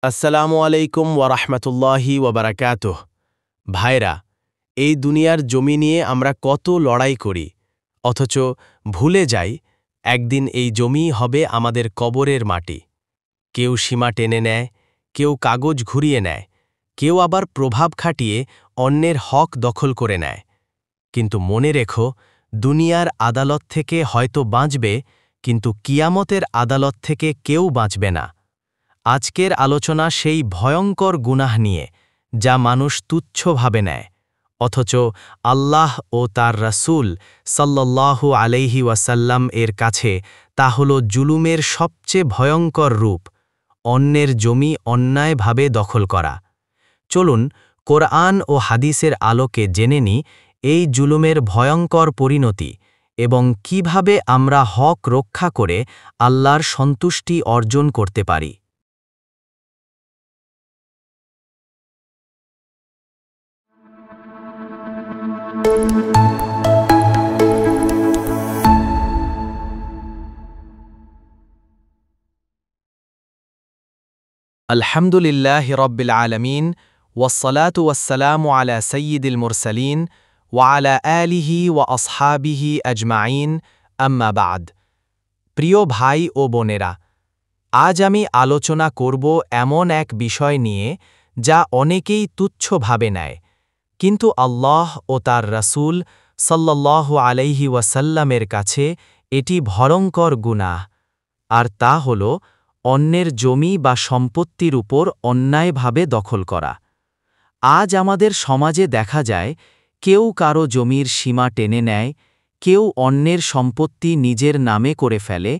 আসসালামু আলাইকুম ওয়ারাহমাতুল্লাহি ওয়াবারাকাতুহ। ভাইরা, এই দুনিয়ার জমি নিয়ে আমরা কত লড়াই করি, অথচ ভুলে যাই একদিন এই জমি হবে আমাদের কবরের মাটি। কেউ সীমা টেনে নেয়, কেউ কাগজ ঘুরিয়ে নেয়, কেউ আবার প্রভাব খাটিয়ে অন্যের হক দখল করে নেয়। কিন্তু মনে রেখো, দুনিয়ার আদালত থেকে হয়তো বাঁচবে, কিন্তু কিয়ামতের আদালত থেকে কেউ বাঁচবে না। আজকের আলোচনা সেই ভয়ঙ্কর গুনাহ নিয়ে, যা মানুষ তুচ্ছভাবে নেয়, অথচ আল্লাহ ও তার রাসূল সাল্লাল্লাহু আলাইহি ওয়াসাল্লাম এর কাছে তা হল জুলুমের সবচেয়ে ভয়ঙ্কর রূপ, অন্যের জমি অন্যায়ভাবে দখল করা। চলুন কোরআন ও হাদিসের আলোকে জেনে নিই এই জুলুমের ভয়ঙ্কর পরিণতি এবং কিভাবে আমরা হক রক্ষা করে আল্লাহর সন্তুষ্টি অর্জন করতে পারি। আলহামদুলিল্লাহ রব্বিল আলামিন ওয়াসসালাতু ওয়াসসালামু আলা সাইয়্যিদিল মুরসালিন ওয়া আলা আলিহি ওয়া আসহাবিহি আজমাইন, আম্মা বাদ। প্রিয় ভাই ও বোনেরা, আজ আমি আলোচনা করব এমন এক বিষয় নিয়ে যা অনেকেই তুচ্ছভাবে নেয়, কিন্তু আল্লাহ ও তার রাসূল সাল্লাল্লাহু আলাইহি ওয়াসাল্লামের কাছে এটি ভয়ঙ্কর গুনাহ, আর তা হল অন্যের জমি বা সম্পত্তির উপর অন্যায়ভাবে দখল করা। আজ আমাদের সমাজে দেখা যায়, কেউ কারো জমির সীমা টেনে নেয়, কেউ অন্যের সম্পত্তি নিজের নামে করে ফেলে,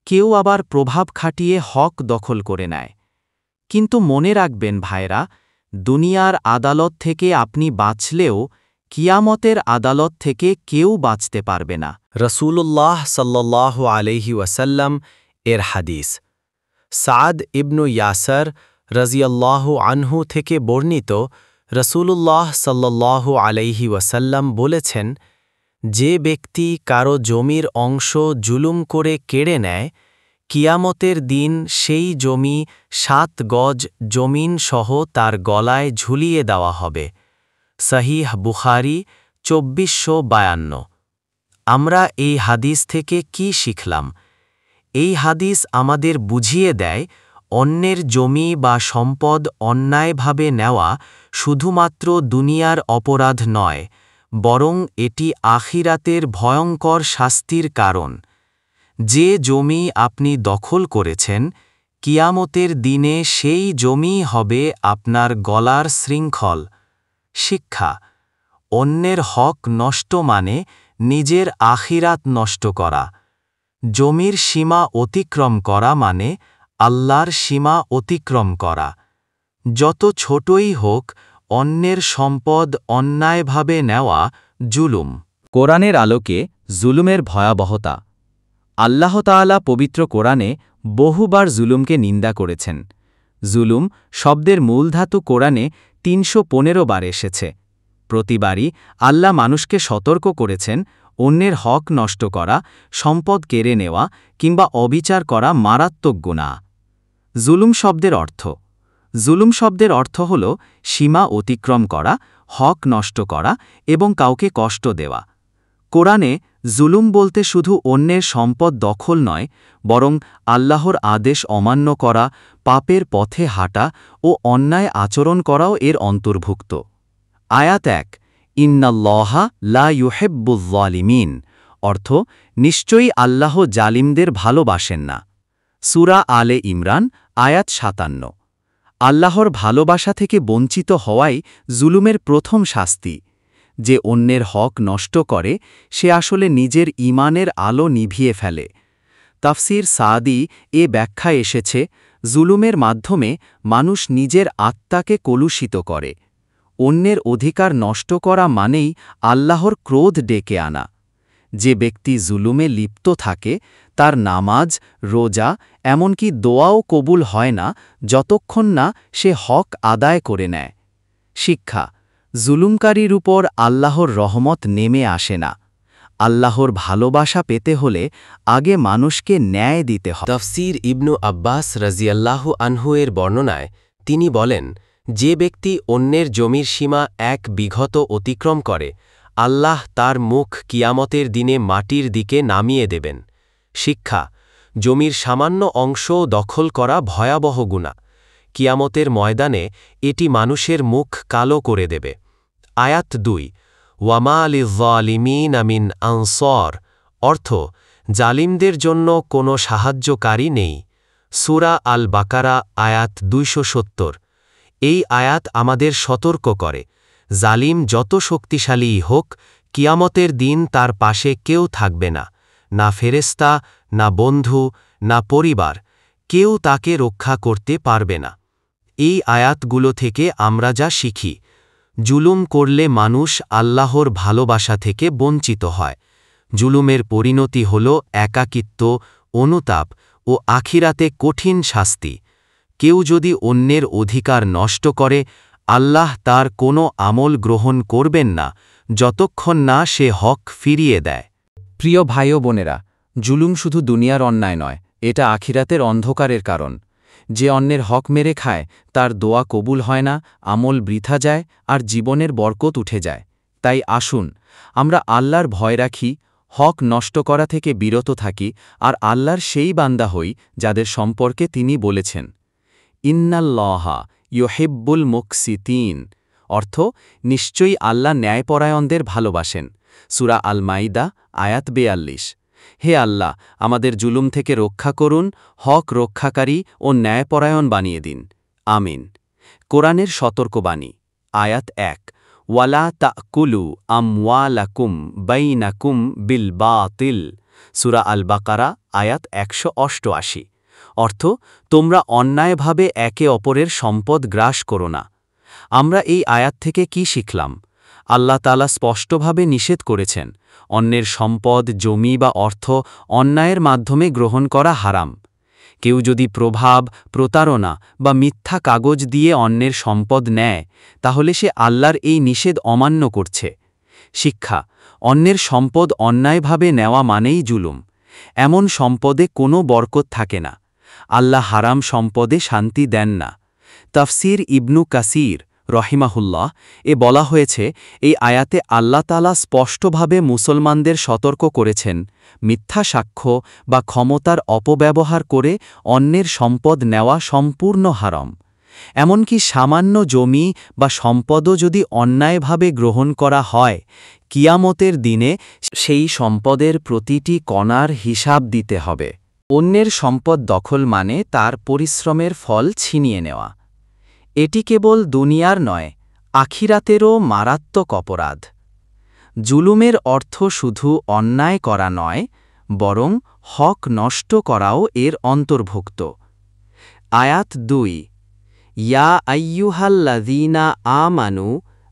কেউ আবার প্রভাব খাটিয়ে হক দখল করে নেয়। কিন্তু মনে রাখবেন ভাইরা, দুনিয়ার আদালত থেকে আপনি বাঁচলেও কিয়ামতের আদালত থেকে কেউ বাঁচতে পারবে না। রাসূলুল্লাহ সাল্লাল্লাহু আলাইহি ওয়াসাল্লাম এর হাদিস। সাদ ইবনু ইয়াসার রাজিয়াল্লাহু আনহু থেকে বর্ণিত, রাসূলুল্লাহ সাল্লাল্লাহু আলাইহি ওয়াসাল্লাম বলেছেন, যে ব্যক্তি কারো জমির অংশ জুলুম করে কেড়ে নেয়, কিয়ামতের দিন সেই জমি 7 গজ জমিন সহ তার গলায় ঝুলিয়ে দেওয়া হবে। সহিহ বুখারী 2452। আমরা এই হাদিস থেকে কি শিখলাম? এই হাদিস আমাদের বুঝিয়ে দেয়, অন্যের জমি বা সম্পদ অন্যায়ভাবে নেওয়া শুধুমাত্র দুনিয়ার অপরাধ নয়, বরং এটি আখিরাতের ভয়ঙ্কর শাস্তির কারণ। যে জমি আপনি দখল করেছেন, কিয়ামতের দিনে সেই জমি হবে আপনার গলার শৃঙ্খল। শিক্ষা: অন্যের হক নষ্ট মানে নিজের আখিরাত নষ্ট করা। জমির সীমা অতিক্রম করা মানে আল্লাহর সীমা অতিক্রম করা। যত ছোটই হোক, অন্যের সম্পদ অন্যায়ভাবে নেওয়া জুলুম। কোরআনের আলোকে জুলুমের ভয়াবহতা। আল্লাহ তাআলা পবিত্র কোরআনে বহুবার জুলুমকে নিন্দা করেছেন। জুলুম শব্দের মূলধাতু কোরআনে ৩১৫ বার এসেছে। প্রতিবারই আল্লাহ মানুষকে সতর্ক করেছেন, অন্যের হক নষ্ট করা, সম্পদ কেড়ে নেওয়া কিংবা অবিচার করা মারাত্মক গুনাহ। জুলুম শব্দের অর্থ। জুলুম শব্দের অর্থ হল সীমা অতিক্রম করা, হক নষ্ট করা এবং কাউকে কষ্ট দেওয়া। কোরআনে জুলুম বলতে শুধু অন্যের সম্পদ দখল নয়, বরং আল্লাহর আদেশ অমান্য করা, পাপের পথে হাঁটা ও অন্যায় আচরণ করাও এর অন্তর্ভুক্ত। আয়াত ১, ইন্নাল্লাহা লা ইউহিব্বুয যালিমিন, অর্থ নিশ্চয়ই আল্লাহ জালিমদের ভালোবাসেন না। সূরা আলে ইমরান আয়াত ৫৭। আল্লাহর ভালোবাসা থেকে বঞ্চিত হওয়াই জুলুমের প্রথম শাস্তি। যে অন্যের হক নষ্ট করে, সে আসলে নিজের ঈমানের আলো নিভিয়ে ফেলে। তাফসীর সাদি এ ব্যাখ্যা এসেছে, জুলুমের মাধ্যমে মানুষ নিজের আত্মাকে কলুষিত করে। অন্যের অধিকার নষ্ট করা মানেই আল্লাহর ক্রোধ ডেকে আনা। যে ব্যক্তি জুলুমে লিপ্ত থাকে, তার নামাজ, রোজা, এমনকি দোয়াও কবুল হয় না যতক্ষণ না সে হক আদায় করে নেয়। শিক্ষা: জুলুমকারীর উপর আল্লাহর রহমত নেমে আসে না। আল্লাহর ভালোবাসা পেতে হলে আগে মানুষকে ন্যায় দিতে হয়। তাফসীর ইবনু আব্বাস রাজিয়াল্লাহু আনহু এর বর্ণনায় তিনি বলেন, যে ব্যক্তি অন্যের জমির সীমা 1 বিঘত অতিক্রম করে, আল্লাহ তার মুখ কিয়ামতের দিনে মাটির দিকে নামিয়ে দেবেন। শিক্ষা: জমির সামান্য অংশও দখল করা ভয়াবহ গুনাহ। কিয়ামতের ময়দানে এটি মানুষের মুখ কালো করে দেবে। আয়াত 2, ওয়ামা লিয-যালিমিনা মিন আনসার, অর্থ, জালিমদের জন্য কোনো সাহায্যকারী নেই। সূরা আল বাকারা আয়াত 270। এই আয়াত আমাদের সতর্ক করে, জালিম যত শক্তিশালীই হোক, কিয়ামতের দিন তার পাশে কেউ থাকবে না, না ফেরেশতা, না বন্ধু, না পরিবার, কেউ তাকে রক্ষা করতে পারবে না। এই আয়াতগুলো থেকে আমরা যা শিখি: জুলুম করলে মানুষ আল্লাহর ভালোবাসা থেকে বঞ্চিত হয়। জুলুমের পরিণতি হল একাকিত্ব, অনুতাপ ও আখিরাতে কঠিন শাস্তি। কেউ যদি অন্যের অধিকার নষ্ট করে, আল্লাহ তার কোনো আমল গ্রহণ করবেন না যতক্ষণ না সে হক ফিরিয়ে দেয়। প্রিয় ভাই ও বোনেরা, জুলুম শুধু দুনিয়ার অন্যায় নয়, এটা আখিরাতের অন্ধকারের কারণ। যে অন্যের হক মেরে খায়, তার দোয়া কবুল হয় না, আমল বৃথা যায় আর জীবনের বরকত উঠে যায়। তাই আসুন আমরা আল্লাহর ভয় রাখি, হক নষ্ট করা থেকে বিরত থাকি আর আল্লাহর সেই বান্দা হই যাদের সম্পর্কে তিনি বলেছেন, ইন্নাল্লাহা ইউহিব্বুল মুকসিতিন, অর্থ, নিশ্চয়ই আল্লাহ ন্যায়পরায়ণদের ভালোবাসেন। সূরা আল মাইদা আয়াত 42। হে আল্লাহ, আমাদের জুলুম থেকে রক্ষা করুন, হক রক্ষাকারী ও ন্যায়পরায়ণ বানিয়ে দিন। আমিন। কোরআনের সতর্কবাণী, আয়াত 1, ওয়ালা তাকুলু আমওয়ালাকুম বাইনাকুম বিল বাতিল, সূরা আল বাকারা আয়াত 188। অর্থ, তোমরা অন্যায়ভাবে একে অপরের সম্পদ গ্রাস করো না। আমরা এই আয়াত থেকে কি শিখলাম? আল্লাহ তাআলা স্পষ্টভাবে নিষেধ করেছেন, অন্যের সম্পদ, জমি বা অর্থ অন্যায়ের মাধ্যমে গ্রহণ করা হারাম। কেউ যদি প্রভাব, প্রতারণা বা মিথ্যা কাগজ দিয়ে অন্যের সম্পদ নেয়, তাহলে সে আল্লাহর এই নিষেধ অমান্য করছে। শিক্ষা: অন্যের সম্পদ অন্যায়ভাবে নেওয়া মানেই জুলুম। এমন সম্পদে কোনো বরকত থাকে না। আল্লাহ হারাম সম্পদে শান্তি দেন না। তাফসির ইবনু কাসির রহিমাহুল্লাহ এ বলা হয়েছে, এই আয়াতে আল্লাহ তাআলা স্পষ্টভাবে মুসলমানদের সতর্ক করেছেন, মিথ্যা সাক্ষ্য বা ক্ষমতার অপব্যবহার করে অন্যের সম্পদ নেওয়া সম্পূর্ণ হারাম। এমনকি সামান্য জমি বা সম্পদও যদি অন্যায়ভাবে গ্রহণ করা হয়, কিয়ামতের দিনে সেই সম্পদের প্রতিটি কণার হিসাব দিতে হবে। অন্যের সম্পদ দখল মানে তার পরিশ্রমের ফল ছিনিয়ে নেওয়া। এটি কেবল দুনিয়ার নয়, আখিরাতেরও মারাত্মক অপরাধ। জুলুমের অর্থ শুধু অন্যায় করা নয়, বরং হক নষ্ট করাও এর অন্তর্ভুক্ত। আয়াত 2, ইয়া আইয়ুহাল্লাযীনা আমানু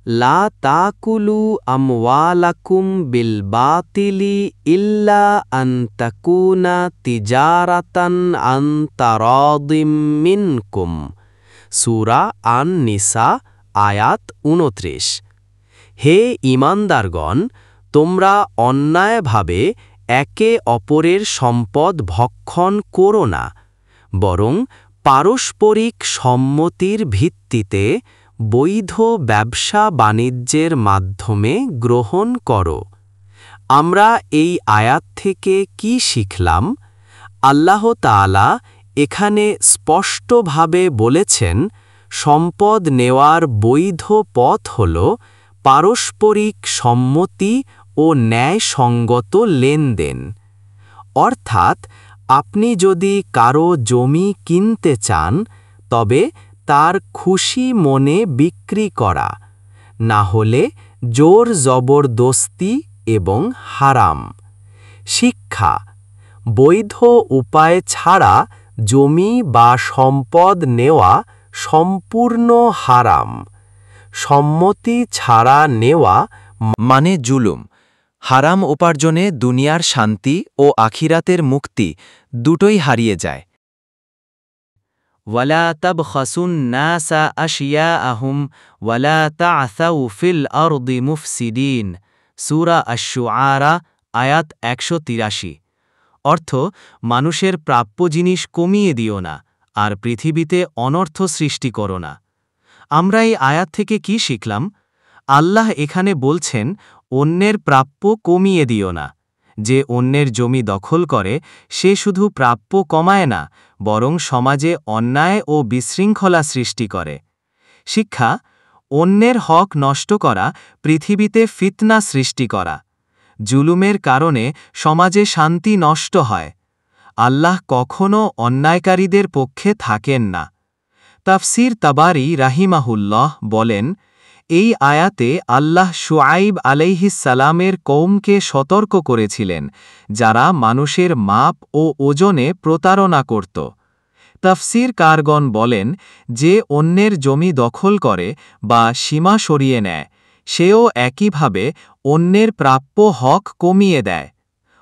লা তাকুলু আমওয়ালাকুম বিল বাতিলি ইল্লা আন তাকুনা তিজারাতান আন তারাদিম মিনকুম, সূরা আন-নিসা আয়াত 29। হে ঈমানদারগণ, তোমরা অন্যায়ভাবে একে অপরের সম্পদ ভক্ষণ করো না, বরং পারস্পরিক সম্মতির ভিত্তিতে বৈধ ব্যবসা বাণিজ্যের মাধ্যমে গ্রহণ করো। আমরা এই আয়াত থেকে কি শিখলাম? আল্লাহ তাআলা এখানে স্পষ্টভাবে বলেছেন, সম্পদ নেওয়ার বৈধ পথ হল পারস্পরিক সম্মতি ও ন্যায়সঙ্গত লেনদেন। অর্থাৎ, আপনি যদি কারো জমি কিনতে চান, তবে তার খুশি মনে বিক্রি করা, না হলে জোর জবরদস্তি এবং হারাম। শিক্ষা: বৈধ উপায় ছাড়া জমি বা সম্পদ নেওয়া সম্পূর্ণ হারাম। সম্মতি ছাড়া নেওয়া মানে জুলুম। হারাম উপার্জনে দুনিয়ার শান্তি ও আখিরাতের মুক্তি দুটোই হারিয়ে যায়। ওয়ালা তাবখাসুন নাসা আশিয়াআহুম ওয়ালা তা'সাউ ফিল আরদি মুফসিদিন, সূরা আশ-শুআরা আয়াত 183। অর্থ, মানুষের প্রাপ্য জিনিস কমিয়ে দিও না, আর পৃথিবীতে অনর্থ সৃষ্টি করো না। আমরা এই আয়াত থেকে কি শিখলাম? আল্লাহ এখানে বলছেন, অন্যের প্রাপ্য কমিয়ে দিও না। যে অন্যের জমি দখল করে সে শুধু প্রাপ্য কমায় না, বরং সমাজে অন্যায় ও বিশৃঙ্খলা সৃষ্টি করে। শিক্ষা: অন্যের হক নষ্ট করা পৃথিবীতে ফিতনা সৃষ্টি করা। জুলুমের কারণে সমাজে শান্তি নষ্ট হয়। আল্লাহ কখনও অন্যায়কারীদের পক্ষে থাকেন না। তাফসির তাবারি রাহিমাহুল্লাহ বলেন, এই আয়াতে আল্লাহ শুআইব আলাইহিসসালামের কওমকে সতর্ক করেছিলেন, যারা মানুষের মাপ ও ওজনে প্রতারণা করত। তাফসির কারগণ বলেন, যে অন্যের জমি দখল করে বা সীমা সরিয়ে নেয়, সেও একইভাবে অন্যের প্রাপ্য হক কমিয়ে দেয়।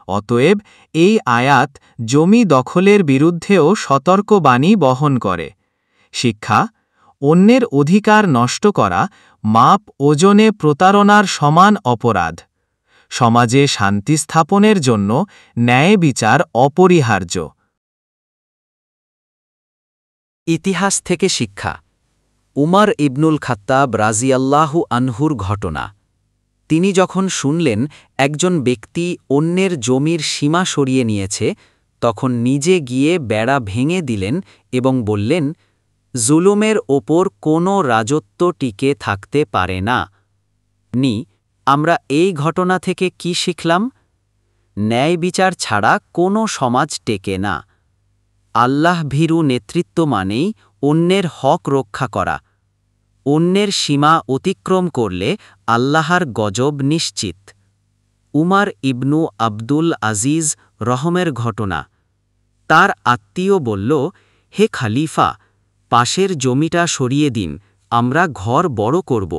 অতএব এই আয়াত জমি দখলের বিরুদ্ধেও সতর্কবাণী বহন করে। শিক্ষা: অন্যের অধিকার নষ্ট করা মাপ ওজনে প্রতারণার সমান অপরাধ। সমাজে শান্তি স্থাপনের জন্য ন্যায় বিচার অপরিহার্য। ইতিহাস থেকে শিক্ষা: উমর ইবনুল খাত্তাব রাজিয়াল্লাহু আনহুর ঘটনা। তিনি যখন শুনলেন একজন ব্যক্তি অন্যের জমির সীমা সরিয়ে নিয়েছে, তখন নিজে গিয়ে বেড়া ভেঙে দিলেন এবং বললেন, জুলুমের ওপর কোনো রাজত্ব টিকে থাকতে পারে না। আমরা এই ঘটনা থেকে কি শিখলাম? ন্যায় বিচার ছাড়া কোনো সমাজ টেকে না। আল্লাহ ভীরু নেতৃত্ব মানেই অন্যের হক রক্ষা করা। অন্যের সীমা অতিক্রম করলে আল্লাহর গজব নিশ্চিত। উমর ইবনু আব্দুল আজিজ রহমের ঘটনা। তার আত্মীয় বলল, হে খালিফা, পাশের জমিটা সরিয়ে দিন, আমরা ঘর বড় করব।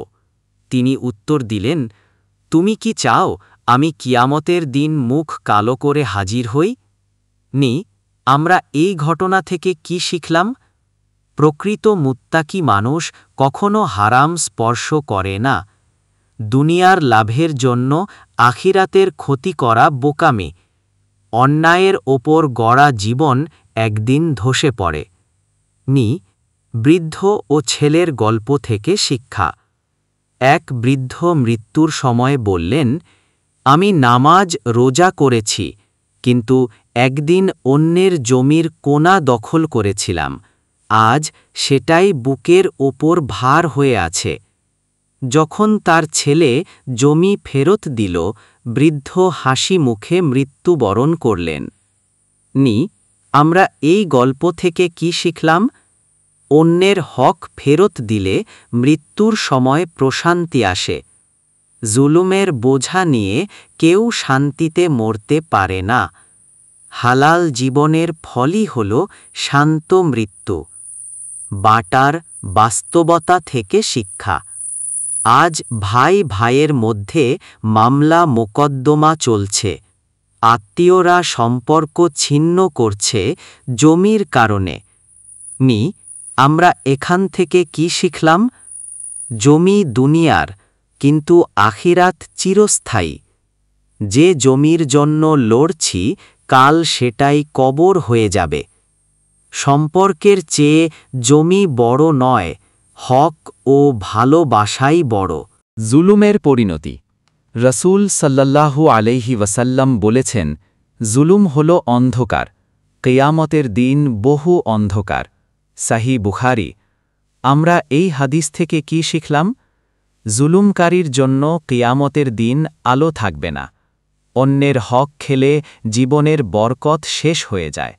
তিনি উত্তর দিলেন, তুমি কি চাও আমি কিয়ামতের দিন মুখ কালো করে হাজির হই? আমরা এই ঘটনা থেকে কি শিখলাম? প্রকৃত মুত্তাকি মানুষ কখনো হারাম স্পর্শ করে না। দুনিয়ার লাভের জন্য আখিরাতের ক্ষতি করা বোকামি। অন্যায়ের ওপর গড়া জীবন একদিন ধসে পড়ে। বৃদ্ধ ও ছেলের গল্প থেকে শিক্ষা: এক বৃদ্ধ মৃত্যুর সময় বললেন, আমি নামাজ রোজা করেছি, কিন্তু একদিন অন্যের জমির কোনা দখল করেছিলাম। আজ সেটাই বুকের ওপর ভার হয়ে আছে। যখন তার ছেলে জমি ফেরত দিল, বৃদ্ধ হাসি মুখে মৃত্যুবরণ করলেন। আমরা এই গল্প থেকে কি শিখলাম? অন্যের হক ফেরত দিলে মৃত্যুর সময় প্রশান্তি আসে। জুলুমের বোঝা নিয়ে কেউ শান্তিতে মরতে পারে না। হালাল জীবনের ফলই হল শান্ত মৃত্যু। বাটার বাস্তবতা থেকে শিক্ষা: আজ ভাই ভাইয়ের মধ্যে মামলা মোকদ্দমা চলছে। আত্মীয়রা সম্পর্ক ছিন্ন করছে জমির কারণে। আমরা এখান থেকে কি শিখলাম? জমি দুনিয়ার, কিন্তু আখিরাত চিরস্থায়ী। যে জমির জন্য লড়ছি, কাল সেটাই কবর হয়ে যাবে। সম্পর্কের চেয়ে জমি বড় নয়, হক ও ভালোবাসাই বড়। জুলুমের পরিণতি: রসূল সাল্লাল্লাহু আলাইহি ওয়াসাল্লাম বলেছেন, জুলুম হল অন্ধকার, কিয়ামতের দিন বহু অন্ধকার। সাহি বুখারী। আমরা এই হাদিস থেকে কি শিখলাম? জুলুমকারীর জন্য কিয়ামতের দিন আলো থাকবে না। অন্যের হক খেলে জীবনের বরকত শেষ হয়ে যায়।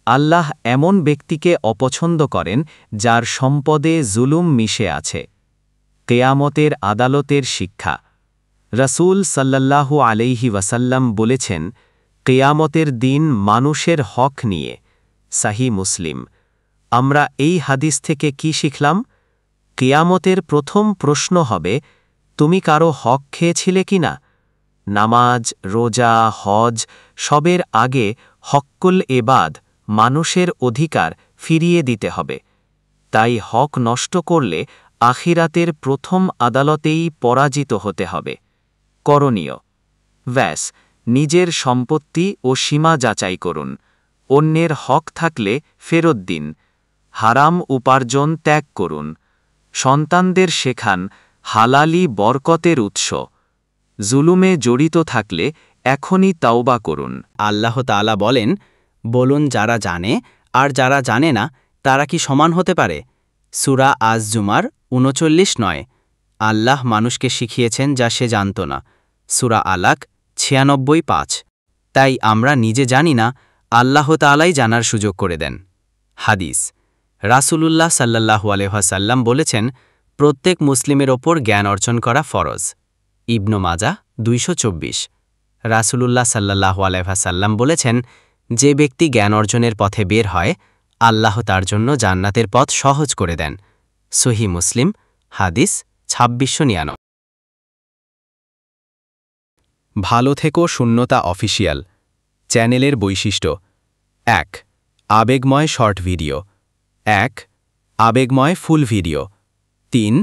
আল্লাহ এমন ব্যক্তিকে অপছন্দ করেন যার সম্পদে জুলুম মিশে আছে। কিয়ামতের আদালতের শিক্ষা: রসূল সাল্লাল্লাহু আলাইহি ওয়াসাল্লাম বলেছেন, কিয়ামতের দিন মানুষের হক নিয়ে। সাহি মুসলিম। আমরা এই হাদিস থেকে কি শিখলাম? কিয়ামতের প্রথম প্রশ্ন হবে, তুমি কারো হক খেয়েছিলে কিনা? নামাজ, রোজা, হজ সবের আগে হক্কুল এবাদ, মানুষের অধিকার ফিরিয়ে দিতে হবে। তাই হক নষ্ট করলে আখিরাতের প্রথম আদালতেই পরাজিত হতে হবে। করণীয়: নিজের সম্পত্তি ও সীমা যাচাই করুন। অন্যের হক থাকলে ফেরত দিন। হারাম উপার্জন ত্যাগ করুন। সন্তানদের শেখান হালালি বরকতের উৎস। জুলুমে জড়িত থাকলে এখনই তাওবা করুন। আল্লাহ তাআলা বলেন, বলুন যারা জানে আর যারা জানে না তারা কি সমান হতে পারে? সূরা আজ-জুমার ৩৯:৯। আল্লাহ মানুষকে শিখিয়েছেন যা সে জানত না। সূরা আলাক ৯৬:৫। তাই আমরা নিজে জানি না, আল্লাহ তাআলাই জানার সুযোগ করে দেন। হাদিস, রাসূলুল্লাহ সাল্লাল্লাহু আলাইহি ওয়াসাল্লাম বলেছেন, প্রত্যেক মুসলিমের ওপর জ্ঞান অর্জন করা ফরজ। ইবনু মাজাহ ২২৪। রাসূলুল্লাহ সাল্লাল্লাহু আলাইহি ওয়াসাল্লাম বলেছেন, যে ব্যক্তি জ্ঞান অর্জনের পথে বের হয়, আল্লাহ তার জন্য জান্নাতের পথ সহজ করে দেন। সহিহ মুসলিম, হাদিস ২৬৯৯। ভালো থেকো শূন্যতা অফিসিয়াল চ্যানেলের বৈশিষ্ট্য: ১. আবেগময় শর্ট ভিডিও। ১. আবেগময় ফুল ভিডিও। ৩.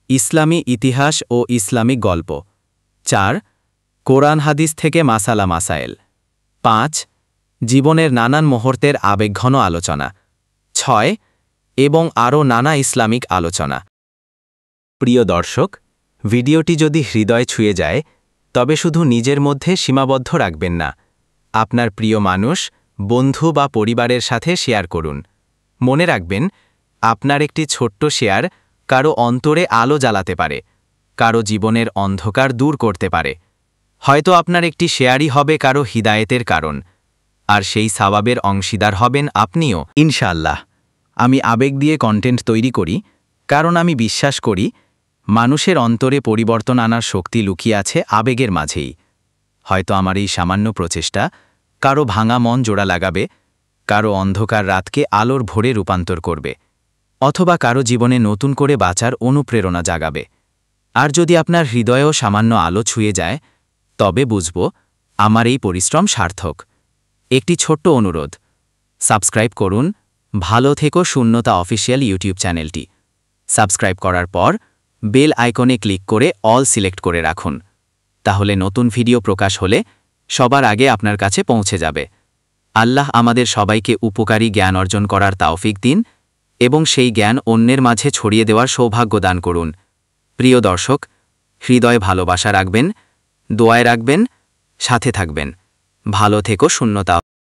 ইসলামী ইতিহাস ও ইসলামিক গল্প। ৪. কোরআন হাদিস থেকে মাসালা মাসায়েল। ৫. জীবনের নানান মুহূর্তের আবেগঘন আলোচনা। ৬. এবং আরও নানা ইসলামিক আলোচনা। প্রিয় দর্শক, ভিডিওটি যদি হৃদয় ছুঁয়ে যায়, তবে শুধু নিজের মধ্যে সীমাবদ্ধ রাখবেন না, আপনার প্রিয় মানুষ, বন্ধু বা পরিবারের সাথে শেয়ার করুন। মনে রাখবেন, আপনার একটি ছোট্ট শেয়ার কারো অন্তরে আলো জ্বালাতে পারে, কারো জীবনের অন্ধকার দূর করতে পারে। হয়তো আপনার একটি শেয়ারই হবে কারো হিদায়েতের কারণ, আর সেই সওয়াবের অংশীদার হবেন আপনিও ইনশাআল্লাহ। আমি আবেগ দিয়ে কন্টেন্ট তৈরি করি, কারণ আমি বিশ্বাস করি মানুষের অন্তরে পরিবর্তন আনার শক্তি লুকিয়ে আছে আবেগের মাঝেই। হয়তো আমার এই সামান্য প্রচেষ্টা কারো ভাঙা মন জোড়া লাগাবে, কারো অন্ধকার রাতকে আলোর ভোরে রূপান্তর করবে, অথবা কারো জীবনে নতুন করে বাঁচার অনুপ্রেরণা জাগাবে। আর যদি আপনার হৃদয়েও সামান্য আলো ছুঁয়ে যায়, তবে বুঝব আমার এই পরিশ্রম সার্থক। একটি ছোট্ট অনুরোধ, সাবস্ক্রাইব করুন ভালো থেকো শূন্যতা অফিসিয়াল ইউটিউব চ্যানেলটি। সাবস্ক্রাইব করার পর বেল আইকনে ক্লিক করে অল সিলেক্ট করে রাখুন, তাহলে নতুন ভিডিও প্রকাশ হলে সবার আগে আপনার কাছে পৌঁছে যাবে। আল্লাহ আমাদের সবাইকে উপকারী জ্ঞান অর্জন করার তাওফিক দিন এবং সেই জ্ঞান অন্যের মাঝে ছড়িয়ে দেওয়ার সৌভাগ্য দান করুন। প্রিয় দর্শক, হৃদয়ে ভালোবাসা রাখবেন, দোয়ায় রাখবেন, সাথে থাকবেন। ভালো থেকো শূন্যতা।